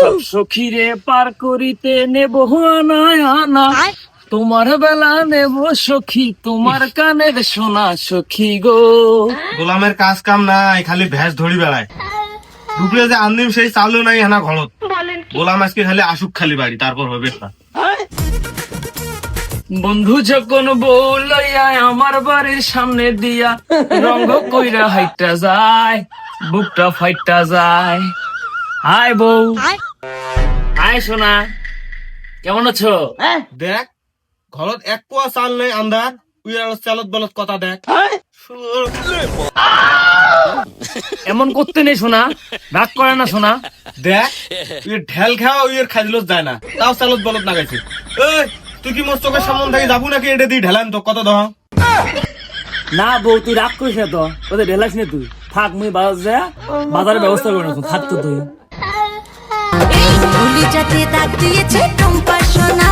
সব সখীরে পার করিতে নেব আনা আনা, তোমার বেলা নেব সখী, তোমার কানের সোনা সখী গো। গোলামের কাজ কাম নাই, খালি ভ্যাস ধরি বেড়ায়। দুপুরে যে আনদিম সেই চালও নাই হানা ঘরত। গোলাম আজকে খালি আসুক খালি বাড়ি, তারপর হবে না। বন্ধু যখন বউ লইয়া আমার বাড়ির সামনে দিয়া রঙ্গ কইরা হাইটা যায়, বুকটা ফাইটা যায়। হাই বউ, হাই সোনা, কেমন আছো? দেখ ঘরত এক পোয়া চাল নাই আন্দার, তুই আর চালত বলত কথা দেখ। এমন করতে নেই সোনা, রাগ করে না সোনা। দেখ তুই ঢেল খাওয়া ওই খাই দিল যায় না, তাও চালত বলত না গাইছে। এই তুই কি মোর চোখের সামনে থেকে যাবো নাকি এটা দিয়ে ঢেলাম তো কত দহ? না বউ তুই রাগ করিস না তো, ওদের ঢেলাস না তুই। থাক মুই বাজার যা, বাজারের ব্যবস্থা করে না, থাক তো তুই। এই ভুলি যাতে দাগ দিয়েছে টম্পা সোনা,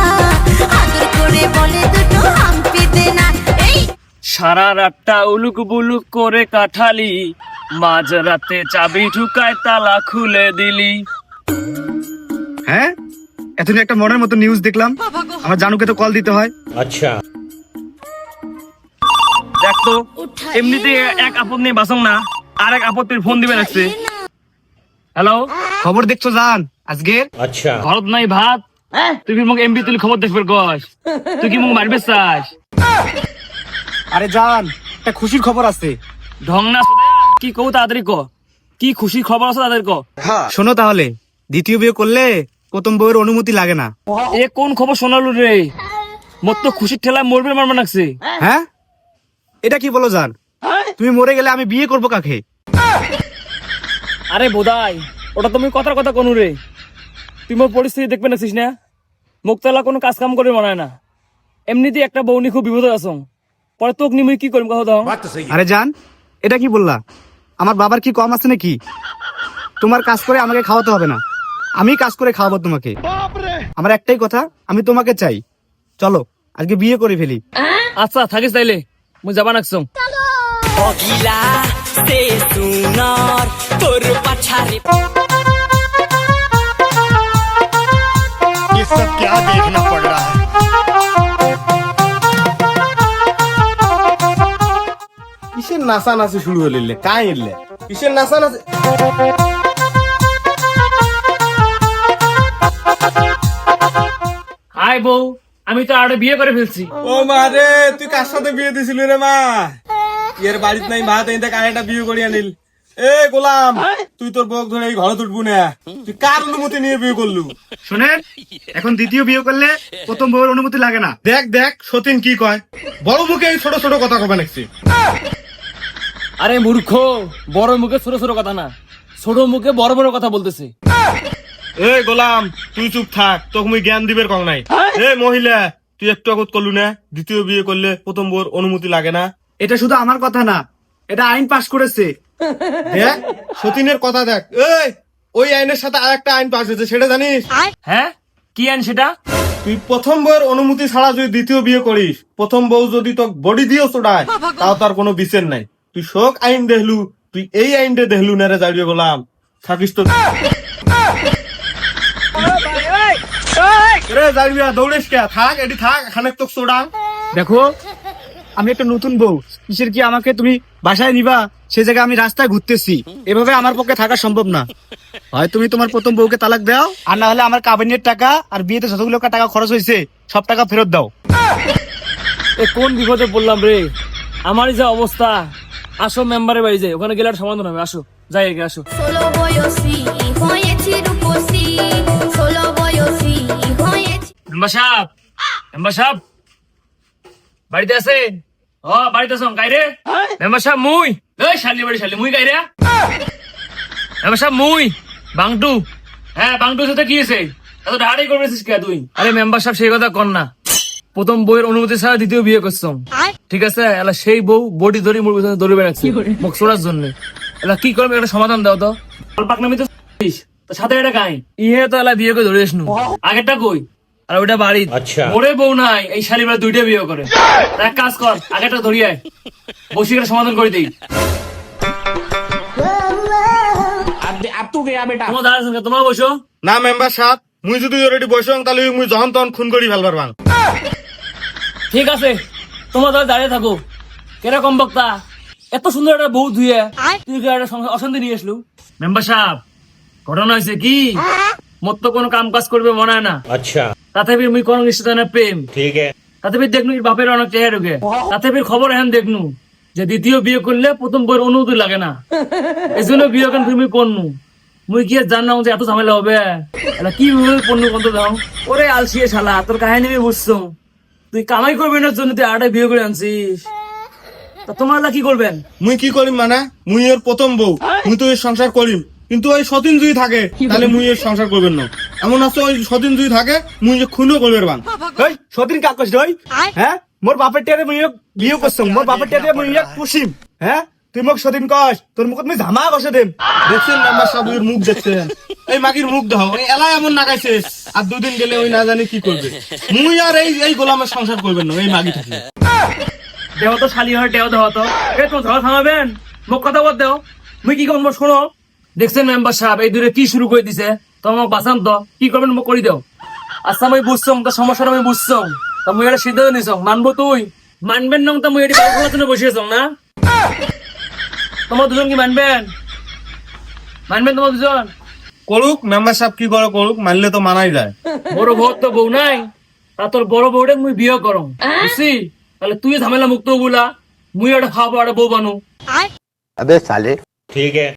আদর করে বলে দুটো হাম্পি দে না। এই সারা রাতটা উলুক বুলুক করে কাঠালি, মাঝ রাতে চাবি ঢুকায় তালা খুলে দিলি। হ্যাঁ, এতদিন একটা মনের মতো নিউজ দেখলাম, আমার জানুকে তো কল দিতে হয়। দেখ তো, এমনিতে এক আপদ নিয়ে বাসং না, আর এক আপত্তির ফোন দিবে রাখছে। হ্যালো, খবর দেখছো জান আজকে? ঘরত নাই ভাত, তুই কি মুখ এমবি তুলি খবর দেখবে গস? তুই কি মুখ মারবে চাস? আরে জান, একটা খুশির খবর আছে। ঢং না কি কৌ তাড়াতাড়ি ক, কি খুশির খবর আছে তাদের ক। শোনো তাহলে, দ্বিতীয় বিয়ে করলে প্রথম বউয়ের অনুমতি লাগে না। এ কোন খবর শোনালো রে? মোর তো খুশির ঠেলায় মরবে মারবে লাগছে। হ্যাঁ, এটা কি বলো জান? তুমি মরে গেলে আমি বিয়ে করবো কাকে? আরে বোধাই, ওটা তুমি কথার কথা কোন রে? তুই মোর পরিস্থিতি দেখবে নাছিস না? মুক্তালা কোনো কাজ কাম করে মনে হয় না, এমনিতেই একটা বউনি খুব বিপদে আছো, পরে তোক নিমুই কি করবো কথা দাও। আরে জান, এটা কি বললা? আমার বাবার কি কম আছে নাকি? তোমার কাজ করে আমাকে খাওয়াতে হবে না, আমি কাজ করে খাওয়াবো তোমাকে। আমার একটাই কথা, আমি তোমাকে চাই। চলো আজকে বিয়ে করে ফেলি। আচ্ছা থাকিস তাইলে, মুই যাবা নাকছং। অগিলা সে সুনার তোর পাছারে। ये सब क्या देखना पड़ रहा है? কিসের নাচা নাচি শুরু হলিলে? কাই এলে কিসের নাচা নাচি? হাই বউ, আমি তো আরে বিয়ে করে ফেলছি। ও মা রে, তুই কার সাথে বিয়ে দিছিলি রে মা? এর বাড়িতে নাই ভাত, এই দেখ আরেকটা বিয়ে করিয়া নিল। এ গোলাম, তুই তোর বউক ধরে এই ঘরে তুলবু না, তুই কার অনুমতি নিয়ে বিয়ে করলু? শোনেন, এখন দ্বিতীয় বিয়ে করলে প্রথম বউয়ের অনুমতি লাগে না। দেখ দেখ সতীন কি কয়, বড় মুখে এই ছোট ছোট কথা কবে নাকছি। আরে মূর্খ, বড় মুখে ছোট ছোট কথা না, ছোট মুখে বড় বড় কথা বলতেছে। এই গোলাম তুই চুপ থাক, তোকে মুই জ্ঞান দিবের কং নাই। এই মহিলা, তুই একটু আগত করলু না দ্বিতীয় বিয়ে করলে প্রথম বউর অনুমতি লাগে না? এটা শুধু আমার কথা না, এটা আইন পাশ করেছে। দেখ সতীনের কথা দেখ। এই ওই আইনের সাথে আর একটা আইন পাস হয়েছে, সেটা জানিস? হ্যাঁ, কি আইন সেটা? তুই প্রথম বউয়ের অনুমতি ছাড়া যদি দ্বিতীয় বিয়ে করিস, প্রথম বউ যদি তোকে বডি দিয়েও চড়ায়, তাও তার কোনো বিচার নাই। তুই শোক আইন দেখলু, তুই এই আইনটা দেখলু না রে যাইবে গোলাম, থাকিস তো রে যাইবি, দৌড়িস কে? থাক এটি থাক, খানেক তোকে চড়াম। দেখো, আমি একটা নতুন বউ, কিসের কি আমাকে তুমি বাসায় নিবা? সে জায়গায় আমি রাস্তায় ঘুরতেছি, এভাবে আমার পক্ষে থাকা সম্ভব না। হয় তুমি তোমার প্রথম বউকে তালাক দাও, আর না হলে আমার কাবিনের টাকা আর বিয়েতে যতগুলো টাকা খরচ হয়েছে সব টাকা ফেরত দাও। এ কোন বিপদে পড়লাম রে? আমারই যা অবস্থা। আসো মেম্বারের বাড়ি যাই, ওখানে গেলে আর সমাধান হবে। আসো যাই আগে, আসো। ষোলো বয়সী হয়েছি রূপসী, ষোলো বয়সী হয়েছি। মেম্বার সাহেব, মেম্বার সাহেব বাড়িতে আছে? ও বাড়িতে আছো, গাইরে মেম্বার সাহেব মুই। এই শালি বাড়ি শালি মুই গাইরে। মেম্বার সাহেব মুই বাংটু। হ্যাঁ বাংটুর সাথে কি হয়েছে? এত ডাড়ি করবেছিস কে তুই? আরে মেম্বার সাহেব সেই কথা কর না, প্রথম বউয়ের অনুমতি ছাড়া দ্বিতীয় বিয়ে করছো, ঠিক আছে? এলা সেই বউ বডি ধরে মুখ ধরে বেড়াচ্ছে মুখ ছোড়ার জন্য। এলা কি করবে, একটা সমাধান দাও তো। পাকনামি তো সাথে এটা গাই ইহে তো এলা বিয়ে করে ধরে আসনু। আগেরটা কই? আর ওইটা বাড়ি ওরে বউ নাই, এই শালি বেলা দুইটা বিয়ে করে। এক কাজ কর, আগেরটা ধরিয়ে বসে সমাধান করে দিই। তোমার দাঁড়াচ্ছ কেন? তোমার বসো। না মেম্বার সাহেব, মুই যদি অলরেডি বসং তাহলে মুই যখন তখন খুন করি ফেলবার বাং। ঠিক আছে, তোমার তাহলে দাঁড়িয়ে থাকো। কিরকম বক্তা, এত সুন্দর একটা বউ ধুয়ে তুই কি একটা সংসার অশান্তি নিয়ে আসলু? মেম্বার সাহেব, ঘটনা হয়েছে কি, মোর তো কোনো কাম কাজ করবে মনে হয় না। আচ্ছা, তাতে মুই কোন নিশ্চিত প্রেম, ঠিক আছে, তাতে দেখনু এর বাপের অনেক চেহারা ঢুকে, তাতে খবর এখন দেখনু যে দ্বিতীয় বিয়ে করলে প্রথম বইয়ের অনুমতি লাগে না, এই জন্য বিয়ে কেন তুমি করনু। মুই কি আর জানলাম যে এত ঝামেলা হবে, এটা কি ভাবে পণ্য কত দাও? ওরে আলসিয়ে শালা, তোর কাহিনী আমি বুঝছো, তুই কামাই করবি না জন্য তুই আড়াই বিয়ে করে আনছিস, তা তোমার কি করবেন? মুই কি করিম মানে, মুই এর প্রথম বউ, মুই তো এর সংসার করিম, কিন্তু ওই সতীন যদি থাকে তাহলে মুই এর সংসার করবেন না। এমন আছে ওই সতীন যদি থাকে মুই যে খুনও করবে বাং। ওই সতীন কাকস রই, হ্যাঁ মোর বাপের টেরে মুই বিয়ে করছম, মোর বাপের টেরে মুই পুষিম, হ্যাঁ তুই মোক সতীন কস, তোর মুখত মুই ধামা কষে দেম। দেখছেন মেম্বার সাহেব এর মুখ দেখছেন, এই মাগির মুখ দাও, এই এলাই এমন নাগাইছে, আর দুদিন গেলে ওই না জানি কি করবে। মুই আর এই গোলামের সংসার করবেন না, এই মাগি থাকলে। দেহ তো শালি হয়, দেহ দেহ তো তোমার ধরা থামাবেন, মোক কথা বল দেও, মুই কি করবো শোনো। দেখছেন মেম্বার সাহেব এই দূরে কি শুরু করে দিছে, তো আমাকে বাঁচান তো, কি করবেন মোক করি দেও। আচ্ছা আমি বুঝছো তো সমস্যাটা, আমি বুঝছো তো, মুই এটা সিদ্ধান্ত নিছ, মানবো তুই মানবেন না, তো মুই এটি বাড়ির জন্য বসিয়েছ না। তোমার দুজন কি মানবেন? মানবেন তোমার দুজন? করুক মেম্বার সাহেব, কি করে করুক, মানলে তো মানাই যায়। বড় বউ তো বউ নাই, তা তোর বড় বউটা মুই বিয়ে করো বুঝছি, তাহলে তুই ঝামেলা মুক্ত বলা, মুই একটা খাওয়াবো একটা বউ বানু। अबे साले ठीक है।